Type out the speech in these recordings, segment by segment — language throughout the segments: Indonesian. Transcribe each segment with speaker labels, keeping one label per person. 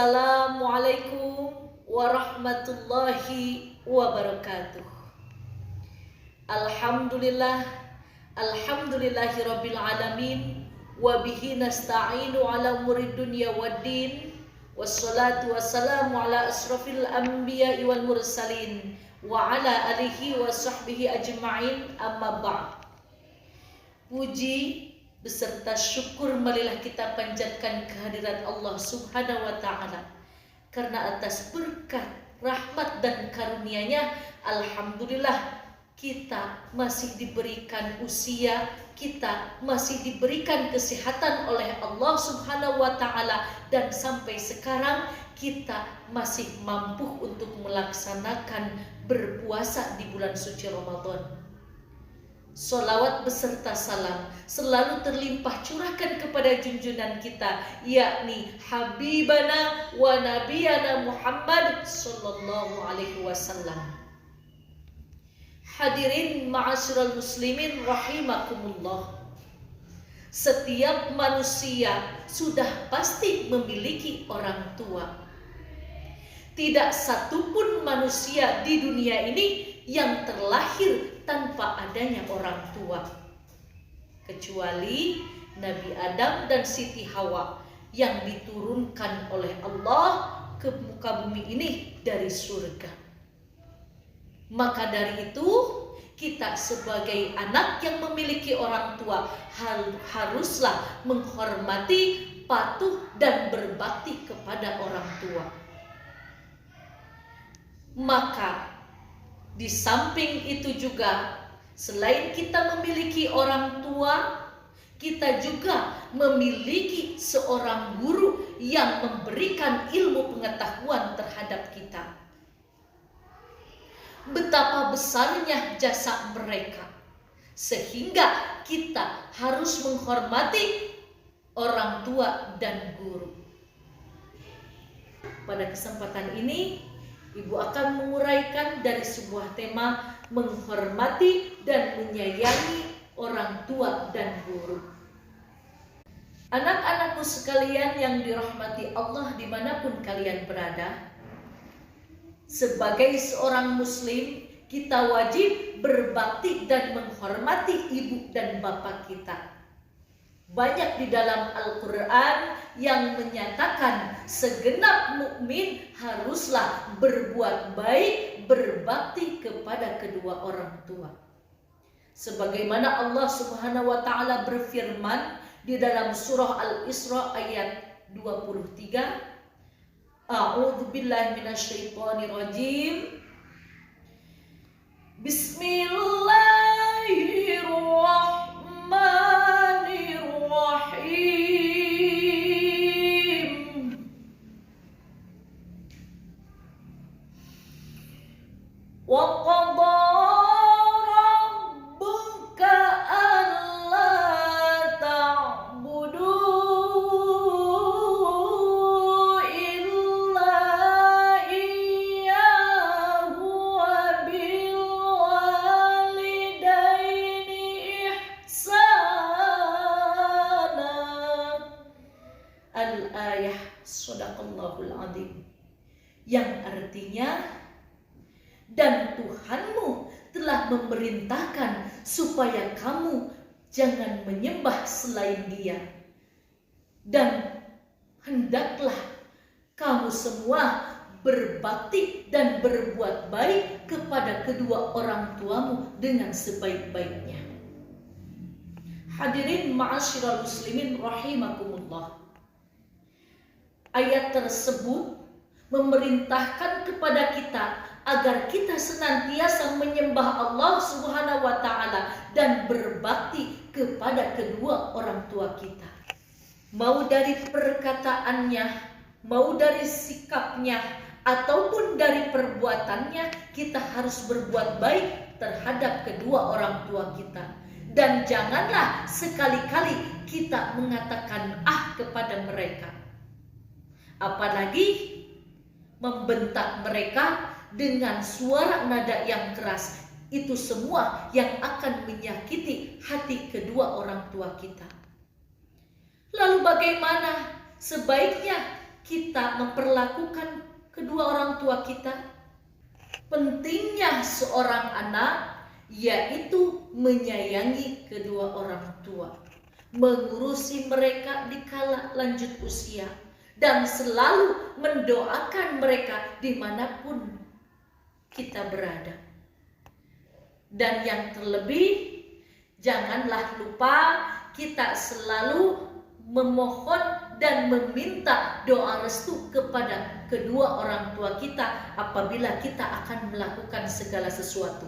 Speaker 1: Assalamualaikum warahmatullahi wabarakatuh. Alhamdulillah, alhamdulillahirabbil alamin, wa bihi nasta'inu ala umuri dunya waddin, wassalatu wassalamu ala asrofil anbiya'i wal mursalin, wa ala alihi wa sahbihi ajma'in, amma ba'd. Puji beserta syukur marilah kita panjatkan kehadirat Allah Subhanahu wa ta'ala, karena atas berkat, rahmat dan karunia-Nya, alhamdulillah kita masih diberikan usia, kita masih diberikan kesehatan oleh Allah Subhanahu wa ta'ala, dan sampai sekarang kita masih mampu untuk melaksanakan berpuasa di bulan suci Ramadan. Sholawat beserta salam selalu terlimpah curahkan kepada junjungan kita, yakni Habibana wa Nabiyana Muhammad sallallahu alaihi wasallam. Hadirin ma'asyiral muslimin rahimakumullah. Setiap manusia sudah pasti memiliki orang tua. Tidak satupun manusia di dunia ini yang terlahir tanpa adanya orang tua, kecuali Nabi Adam dan Siti Hawa yang diturunkan oleh Allah ke muka bumi ini dari surga. Maka dari itu, kita sebagai anak yang memiliki orang tua haruslah menghormati, patuh dan berbakti kepada orang tua. Maka di samping itu juga, selain kita memiliki orang tua, kita juga memiliki seorang guru yang memberikan ilmu pengetahuan terhadap kita. Betapa besarnya jasa mereka, sehingga kita harus menghormati orang tua dan guru. Pada kesempatan ini, Ibu akan menguraikan dari sebuah tema menghormati dan menyayangi orang tua dan guru. Anak-anakku sekalian yang dirahmati Allah dimanapun kalian berada, sebagai seorang muslim kita wajib berbakti dan menghormati ibu dan bapak kita. Banyak di dalam Al-Quran yang menyatakan segenap mukmin haruslah berbuat baik, berbakti kepada kedua orang tua. Sebagaimana Allah Subhanahu wa ta'ala berfirman di dalam surah Al-Isra ayat 23, A'udzubillahi minasyaitonirrajim. Bismillahirrahmanirrahim. Wa qadha rabbuka alla ta'budu illa iyyahu wa bil walidaini ihsana. Al-ayah, Shadaqallahul Adzim, yang artinya, dan Tuhanmu telah memerintahkan supaya kamu jangan menyembah selain Dia, dan hendaklah kamu semua berbakti dan berbuat baik kepada kedua orang tuamu dengan sebaik-baiknya. Hadirin ma'asyiral muslimin rahimakumullah. Ayat tersebut memerintahkan kepada kita agar kita senantiasa menyembah Allah Subhanahu wa ta'ala dan berbakti kepada kedua orang tua kita. Mau dari perkataannya, mau dari sikapnya, ataupun dari perbuatannya, kita harus berbuat baik terhadap kedua orang tua kita. Dan janganlah sekali-kali kita mengatakan kepada mereka, apalagi membentak mereka dengan suara nada yang keras. Itu semua yang akan menyakiti hati kedua orang tua kita. Lalu bagaimana sebaiknya kita memperlakukan kedua orang tua kita? Pentingnya seorang anak yaitu menyayangi kedua orang tua, mengurusi mereka di kala lanjut usia, dan selalu mendoakan mereka dimanapun kita berada. Dan yang terlebih, janganlah lupa kita selalu memohon dan meminta doa restu kepada kedua orang tua kita apabila kita akan melakukan segala sesuatu.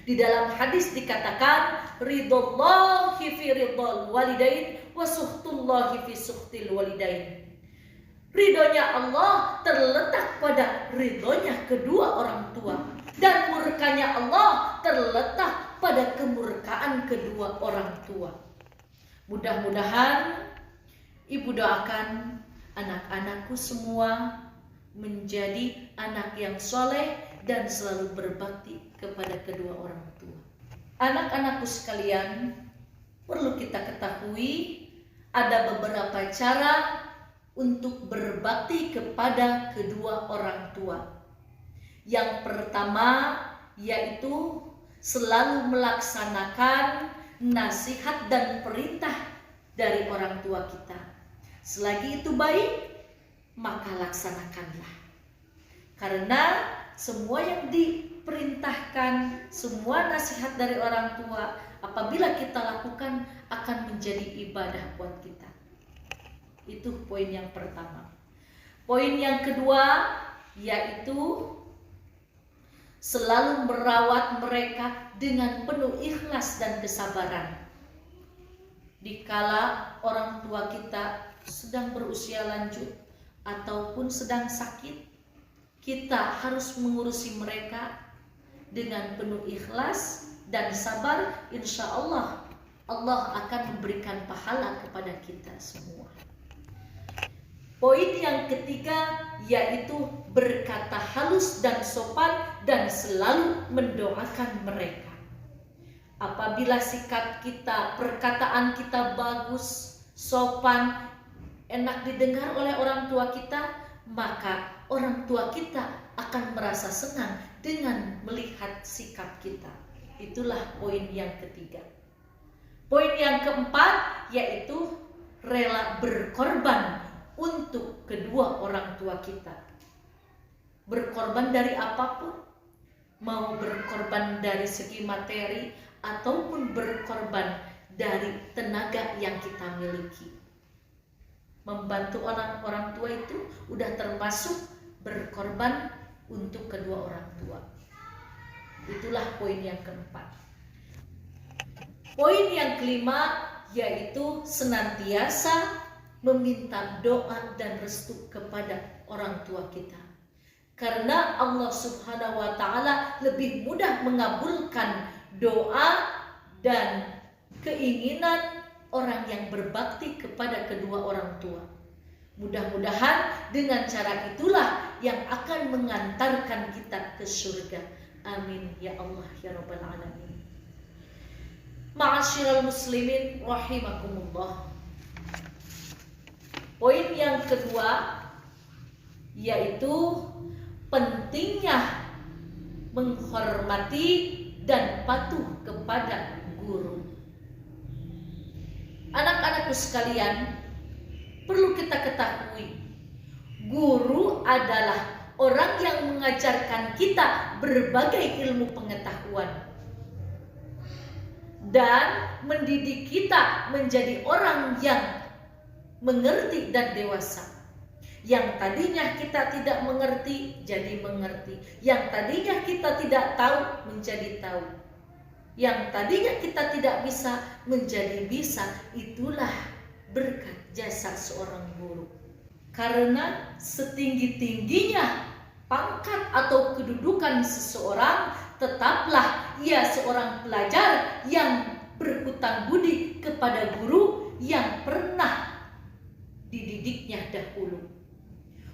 Speaker 1: Di dalam hadis dikatakan, ridhallahi fi ridhal walidain wa suhtullahi fi suhtil walidain. Ridhonya Allah terletak pada ridhonya kedua orang tua, dan murkanya Allah terletak pada kemurkaan kedua orang tua. Mudah-mudahan ibu doakan anak-anakku semua menjadi anak yang soleh dan selalu berbakti kepada kedua orang tua. Anak-anakku sekalian, perlu kita ketahui ada beberapa cara untuk berbakti kepada kedua orang tua. Yang pertama yaitu selalu melaksanakan nasihat dan perintah dari orang tua kita. Selagi itu baik, maka laksanakanlah. Karena semua yang diperintahkan, semua nasihat dari orang tua, apabila kita lakukan akan menjadi ibadah buat kita. Itu poin yang pertama. Poin yang kedua yaitu selalu merawat mereka dengan penuh ikhlas dan kesabaran. Dikala orang tua kita sedang berusia lanjut ataupun sedang sakit, kita harus mengurusi mereka dengan penuh ikhlas dan sabar. Insya Allah, Allah akan memberikan pahala kepada kita semua. Poin yang ketiga yaitu berkata halus dan sopan dan selalu mendoakan mereka. Apabila sikap kita, perkataan kita bagus, sopan, enak didengar oleh orang tua kita, maka orang tua kita akan merasa senang dengan melihat sikap kita. Itulah poin yang ketiga. Poin yang keempat yaitu rela berkorban untuk kedua orang tua kita. Berkorban dari apapun, mau berkorban dari segi materi ataupun berkorban dari tenaga yang kita miliki. Membantu orang tua itu udah termasuk berkorban untuk kedua orang tua. Itulah poin yang keempat. Poin yang kelima yaitu senantiasa meminta doa dan restu kepada orang tua kita. Karena Allah Subhanahu wa Ta'ala lebih mudah mengabulkan doa dan keinginan orang yang berbakti kepada kedua orang tua. Mudah-mudahan dengan cara itulah yang akan mengantarkan kita ke surga. Amin ya Allah ya Rabbal Alamin. Ma'asyiral muslimin rahimakumullah. Poin yang kedua yaitu pentingnya menghormati dan patuh kepada guru. Anak-anakku sekalian, perlu kita ketahui, guru adalah orang yang mengajarkan kita berbagai ilmu pengetahuan dan mendidik kita menjadi orang yang mengerti dan dewasa. Yang tadinya kita tidak mengerti jadi mengerti, yang tadinya kita tidak tahu menjadi tahu, yang tadinya kita tidak bisa menjadi bisa. Itulah berkat jasa seorang guru. Karena setinggi-tingginya pangkat atau kedudukan seseorang, tetaplah ia seorang pelajar yang berhutang budi kepada guru yang pernah dididiknya dahulu.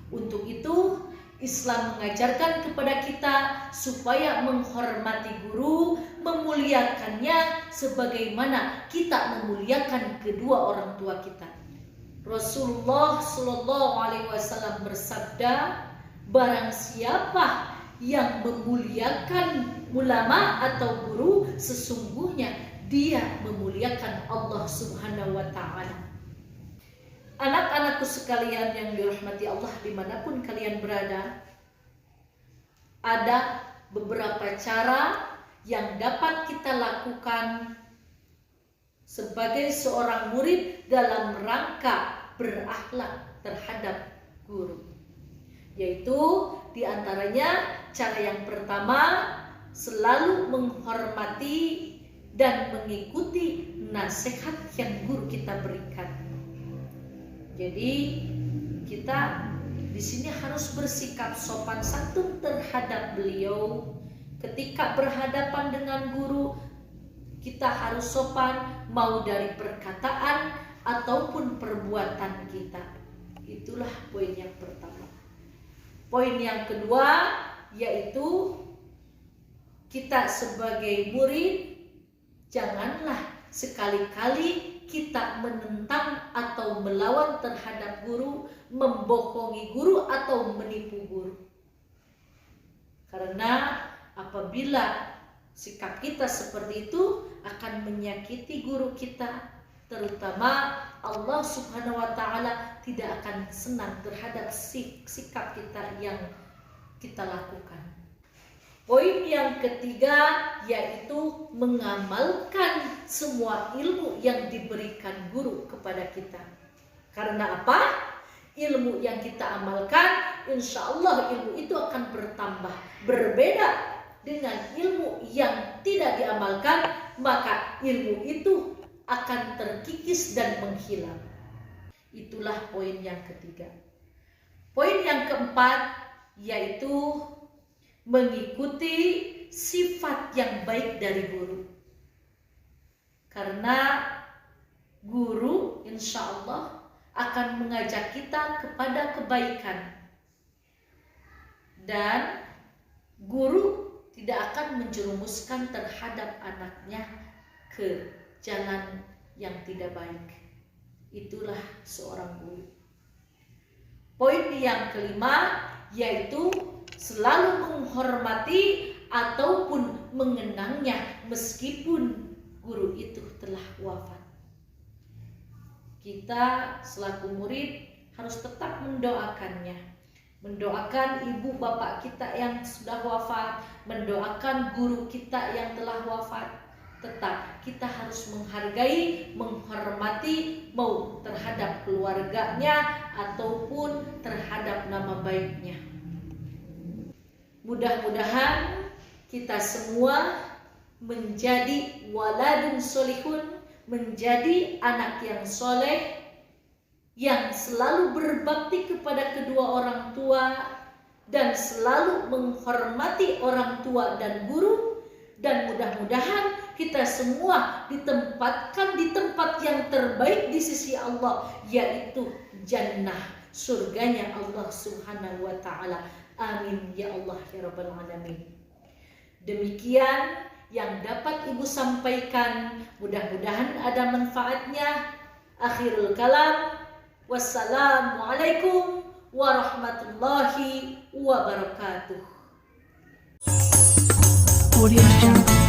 Speaker 1: Untuk itu Islam mengajarkan kepada kita supaya menghormati guru, memuliakannya sebagaimana kita memuliakan kedua orang tua kita. Rasulullah Shallallahu Alaihi Wasallam bersabda, barang siapa yang memuliakan ulama atau guru, sesungguhnya dia memuliakan Allah Subhanahu wa Ta'ala. Anak-anakku sekalian yang dirahmati Allah dimanapun kalian berada, ada beberapa cara yang dapat kita lakukan sebagai seorang murid dalam rangka berakhlak terhadap guru. Yaitu diantaranya cara yang pertama, selalu menghormati dan mengikuti nasihat yang guru kita berikan. Jadi kita di sini harus bersikap sopan santun terhadap beliau. Ketika berhadapan dengan guru, kita harus sopan, mau dari perkataan ataupun perbuatan kita. Itulah poin yang pertama. Poin yang kedua yaitu kita sebagai murid janganlah sekali-kali kita menentang atau melawan terhadap guru, membohongi guru atau menipu guru. Karena apabila sikap kita seperti itu akan menyakiti guru kita, terutama Allah Subhanahu wa Ta'ala tidak akan senang terhadap sikap kita yang kita lakukan. Poin yang ketiga yaitu mengamalkan semua ilmu yang diberikan guru kepada kita. Karena apa? Ilmu yang kita amalkan, insya Allah ilmu itu akan bertambah. Berbeda dengan ilmu yang tidak diamalkan, maka ilmu itu akan terkikis dan menghilang. Itulah poin yang ketiga. Poin yang keempat yaitu mengikuti sifat yang baik dari guru. Karena guru insya Allah akan mengajak kita kepada kebaikan. Dan guru tidak akan menjerumuskan terhadap anaknya ke jalan yang tidak baik. Itulah seorang guru. Poin yang kelima yaitu selalu menghormati ataupun mengenangnya meskipun guru itu telah wafat. Kita selaku murid harus tetap mendoakannya, mendoakan ibu bapak kita yang sudah wafat, mendoakan guru kita yang telah wafat. Tetap kita harus menghargai, menghormati mau terhadap keluarganya ataupun terhadap nama baiknya. Mudah-mudahan kita semua menjadi waladun solihun, menjadi anak yang soleh, yang selalu berbakti kepada kedua orang tua dan selalu menghormati orang tua dan guru. Dan mudah-mudahan kita semua ditempatkan di tempat yang terbaik di sisi Allah, yaitu jannah, surganya Allah Subhanahu wa Ta'ala. Amin ya Allah ya Rabbal Alamin. Demikian yang dapat Ibu sampaikan, mudah-mudahan ada manfaatnya. Akhirul kalam, wassalamualaikum warahmatullahi wabarakatuh.
Speaker 2: Audio Jungle.